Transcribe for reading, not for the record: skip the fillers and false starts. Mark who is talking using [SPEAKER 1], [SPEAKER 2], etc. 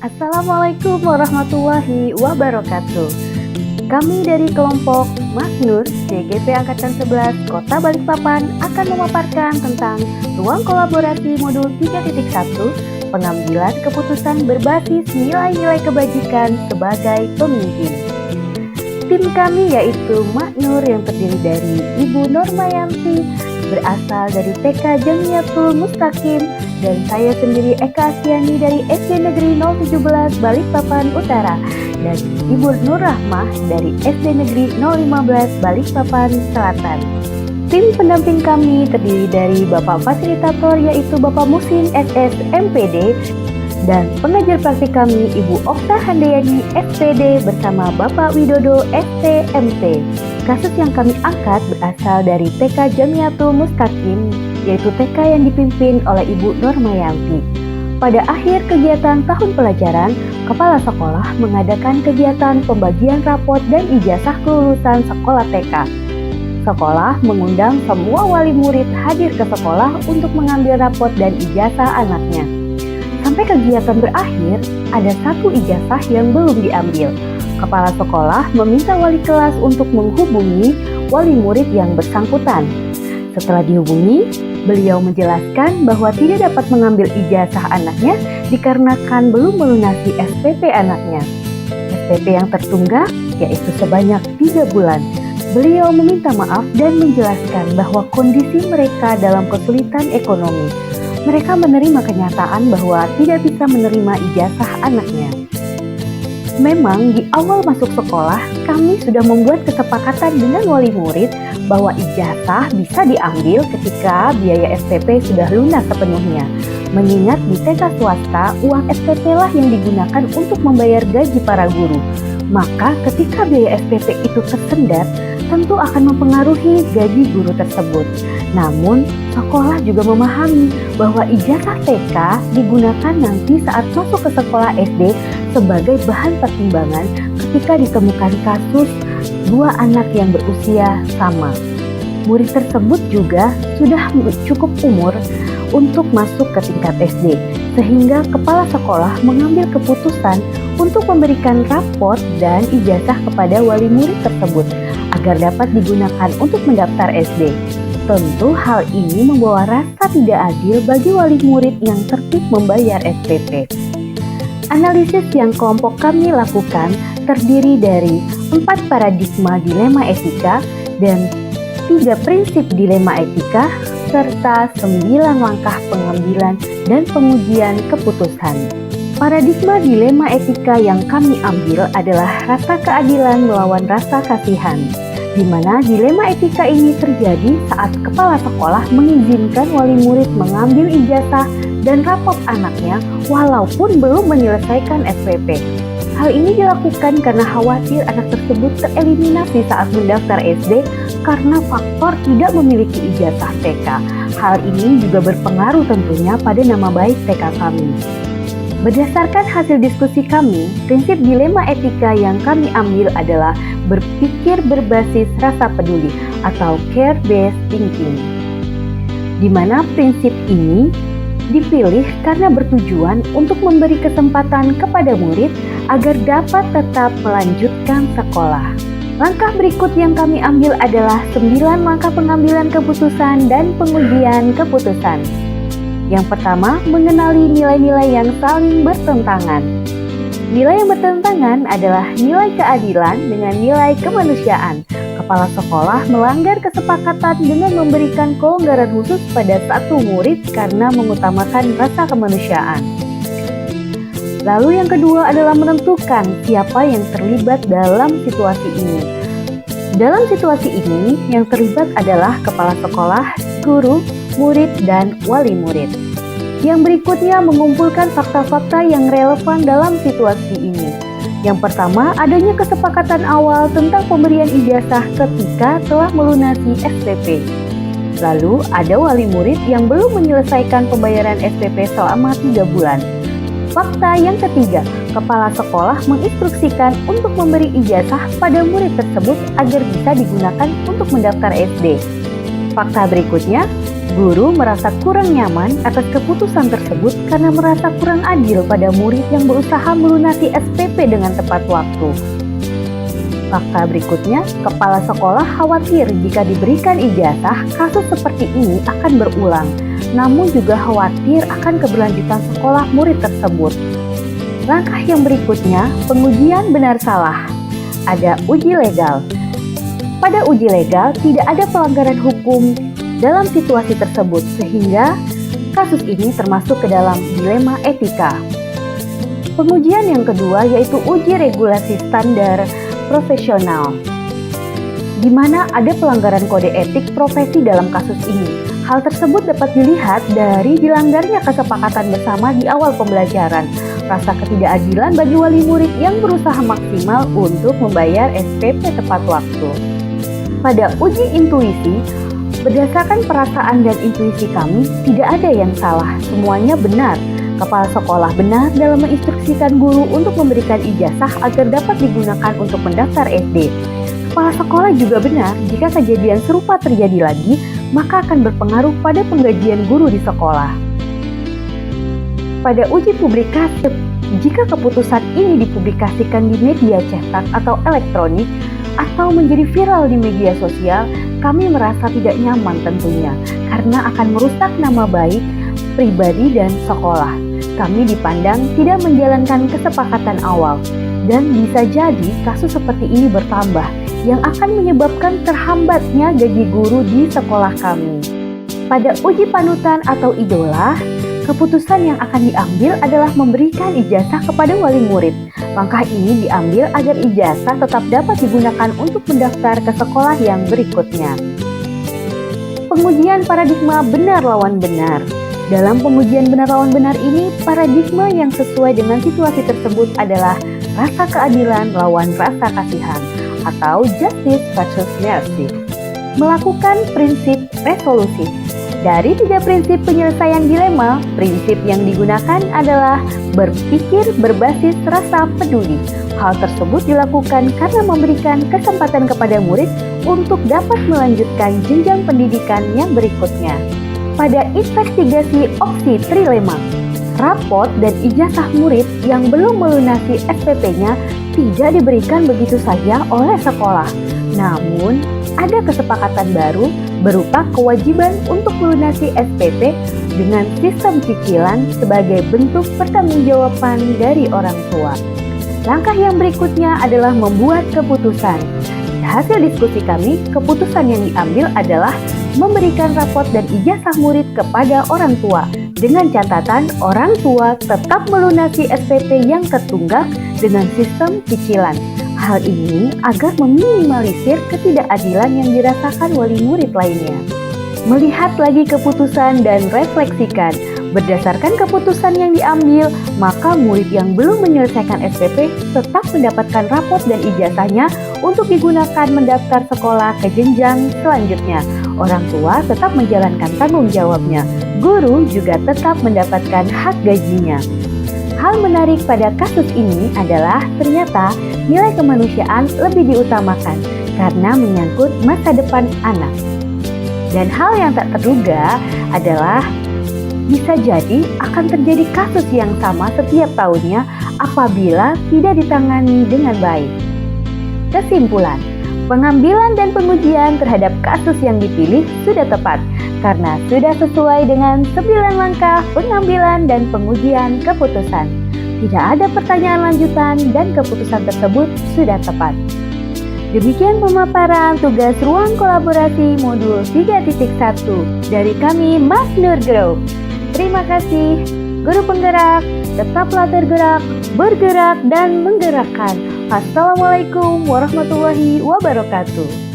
[SPEAKER 1] Assalamualaikum warahmatullahi wabarakatuh. Kami dari kelompok Maknur CGP Angkatan 11 Kota Balikpapan akan memaparkan tentang ruang kolaborasi modul 3.1 pengambilan keputusan berbasis nilai-nilai kebajikan sebagai pemimpin. Tim kami yaitu Maknur yang terdiri dari Ibu Nurmayanti, berasal dari TK Jamiatul Mustaqim, dan saya sendiri Eka Astiani dari SD Negeri 017 Balikpapan Utara, dan Ibu Nur Rahmah dari SD Negeri 015 Balikpapan Selatan. Tim pendamping kami terdiri dari Bapak Fasilitator yaitu Bapak Musin SS MPD, dan pengajar praktik kami Ibu Okta Handayani SPD bersama Bapak Widodo STMT. Kasus yang kami angkat berasal dari TK Jamiatul Mustaqim, yaitu TK yang dipimpin oleh Ibu Nurmayanti. Pada akhir kegiatan tahun pelajaran, Kepala Sekolah mengadakan kegiatan pembagian rapot dan ijazah kelulusan sekolah TK. Sekolah mengundang semua wali murid hadir ke sekolah untuk mengambil rapot dan ijazah anaknya. Sampai kegiatan berakhir, ada satu ijazah yang belum diambil. Kepala sekolah meminta wali kelas untuk menghubungi wali murid yang bersangkutan. Setelah dihubungi, beliau menjelaskan bahwa tidak dapat mengambil ijazah anaknya dikarenakan belum melunasi SPP anaknya. SPP yang tertunggak yaitu sebanyak 3 bulan. Beliau meminta maaf dan menjelaskan bahwa kondisi mereka dalam kesulitan ekonomi. Mereka menerima kenyataan bahwa tidak bisa menerima ijazah anaknya. Memang di awal masuk sekolah, kami sudah membuat kesepakatan dengan wali murid bahwa ijazah bisa diambil ketika biaya SPP sudah lunas sepenuhnya. Mengingat di TK swasta, uang SPP lah yang digunakan untuk membayar gaji para guru. Maka ketika biaya SPP itu tersendat, tentu akan mempengaruhi gaji guru tersebut. Namun, sekolah juga memahami bahwa ijazah TK digunakan nanti saat masuk ke sekolah SD sebagai bahan pertimbangan ketika ditemukan kasus 2 anak yang berusia sama. Murid tersebut juga sudah cukup umur untuk masuk ke tingkat SD, sehingga kepala sekolah mengambil keputusan untuk memberikan rapot dan ijazah kepada wali murid tersebut agar dapat digunakan untuk mendaftar SD. Tentu hal ini membawa rasa tidak adil bagi wali murid yang tertib membayar SPP. Analisis yang kelompok kami lakukan terdiri dari 4 paradigma dilema etika dan 3 prinsip dilema etika serta 9 langkah pengambilan dan pengujian keputusan. Paradigma dilema etika yang kami ambil adalah rasa keadilan melawan rasa kasihan, di mana dilema etika ini terjadi saat kepala sekolah mengizinkan wali murid mengambil ijazah dan rapot anaknya walaupun belum menyelesaikan SPP. Hal ini dilakukan karena khawatir anak tersebut tereliminasi saat mendaftar SD karena faktor tidak memiliki ijazah TK. Hal ini juga berpengaruh tentunya pada nama baik TK kami. Berdasarkan hasil diskusi kami, prinsip dilema etika yang kami ambil adalah berpikir berbasis rasa peduli atau care-based thinking, di mana prinsip ini dipilih karena bertujuan untuk memberi kesempatan kepada murid agar dapat tetap melanjutkan sekolah. Langkah berikut yang kami ambil adalah 9 langkah pengambilan keputusan dan pengujian keputusan. Yang pertama, mengenali nilai-nilai yang saling bertentangan. Nilai yang bertentangan adalah nilai keadilan dengan nilai kemanusiaan. Kepala sekolah melanggar kesepakatan dengan memberikan kelonggaran khusus pada satu murid karena mengutamakan rasa kemanusiaan. Lalu yang kedua adalah menentukan siapa yang terlibat dalam situasi ini. Dalam situasi ini, yang terlibat adalah kepala sekolah, guru, murid, dan wali murid. Yang berikutnya mengumpulkan fakta-fakta yang relevan dalam situasi ini. Yang pertama, adanya kesepakatan awal tentang pemberian ijazah ketika telah melunasi SPP. Lalu, ada wali murid yang belum menyelesaikan pembayaran SPP selama 3 bulan. Fakta yang ketiga, kepala sekolah menginstruksikan untuk memberi ijazah pada murid tersebut agar bisa digunakan untuk mendaftar SD. Fakta berikutnya, Guru merasa kurang nyaman atas keputusan tersebut karena merasa kurang adil pada murid yang berusaha melunasi SPP dengan tepat waktu. Fakta berikutnya, kepala sekolah khawatir jika diberikan ijazah, kasus seperti ini akan berulang, namun juga khawatir akan keberlanjutan sekolah murid tersebut. Langkah yang berikutnya, pengujian benar salah. Ada uji legal. Pada uji legal, tidak ada pelanggaran hukum dalam situasi tersebut, sehingga kasus ini termasuk ke dalam dilema etika. Pengujian yang kedua yaitu uji regulasi standar profesional, di mana ada pelanggaran kode etik profesi dalam kasus ini. Hal tersebut dapat dilihat dari dilanggarnya kesepakatan bersama di awal pembelajaran, rasa ketidakadilan bagi wali murid yang berusaha maksimal untuk membayar SPP tepat waktu. Pada uji intuisi, berdasarkan perasaan dan intuisi kami, tidak ada yang salah, semuanya benar. Kepala sekolah benar dalam menginstruksikan guru untuk memberikan ijazah agar dapat digunakan untuk mendaftar SD. Kepala sekolah juga benar jika kejadian serupa terjadi lagi, maka akan berpengaruh pada penggajian guru di sekolah. Pada uji publikasi, jika keputusan ini dipublikasikan di media cetak atau elektronik, atau menjadi viral di media sosial, kami merasa tidak nyaman tentunya, karena akan merusak nama baik pribadi dan sekolah. Kami dipandang tidak menjalankan kesepakatan awal, dan bisa jadi kasus seperti ini bertambah, yang akan menyebabkan terhambatnya gaji guru di sekolah kami. Pada uji panutan atau idola, keputusan yang akan diambil adalah memberikan ijazah kepada wali murid. Langkah ini diambil agar ijazah tetap dapat digunakan untuk mendaftar ke sekolah yang berikutnya. Pengujian paradigma benar lawan benar. Dalam pengujian benar lawan benar ini, paradigma yang sesuai dengan situasi tersebut adalah rasa keadilan lawan rasa kasihan atau justice versus mercy. Melakukan prinsip resolusi. Dari 3 prinsip penyelesaian dilema, prinsip yang digunakan adalah berpikir berbasis rasa peduli. Hal tersebut dilakukan karena memberikan kesempatan kepada murid untuk dapat melanjutkan jenjang pendidikan yang berikutnya. Pada investigasi opsi trilema, rapot dan ijazah murid yang belum melunasi SPP-nya tidak diberikan begitu saja oleh sekolah. Namun, ada kesepakatan baru berupa kewajiban untuk melunasi SPP dengan sistem cicilan sebagai bentuk pertanggungjawaban dari orang tua. Langkah yang berikutnya adalah membuat keputusan. Hasil diskusi kami, keputusan yang diambil adalah memberikan rapot dan ijazah murid kepada orang tua, dengan catatan orang tua tetap melunasi SPP yang tertunggak dengan sistem cicilan. Hal ini agar meminimalisir ketidakadilan yang dirasakan wali murid lainnya. Melihat lagi keputusan dan refleksikan. Berdasarkan keputusan yang diambil, maka murid yang belum menyelesaikan SPP tetap mendapatkan rapot dan ijazahnya untuk digunakan mendaftar sekolah ke jenjang selanjutnya. Orang tua tetap menjalankan tanggung jawabnya. Guru juga tetap mendapatkan hak gajinya. Hal menarik pada kasus ini adalah ternyata nilai kemanusiaan lebih diutamakan karena menyangkut masa depan anak. Dan hal yang tak terduga adalah bisa jadi akan terjadi kasus yang sama setiap tahunnya apabila tidak ditangani dengan baik. Kesimpulan, pengambilan dan pengujian terhadap kasus yang dipilih sudah tepat karena sudah sesuai dengan 9 langkah pengambilan dan pengujian keputusan. Tidak ada pertanyaan lanjutan dan keputusan tersebut sudah tepat. Demikian pemaparan tugas ruang kolaborasi modul 3.1 dari kami Maknur Group. Terima kasih, guru penggerak, tetaplah tergerak, bergerak dan menggerakkan. Assalamualaikum warahmatullahi wabarakatuh.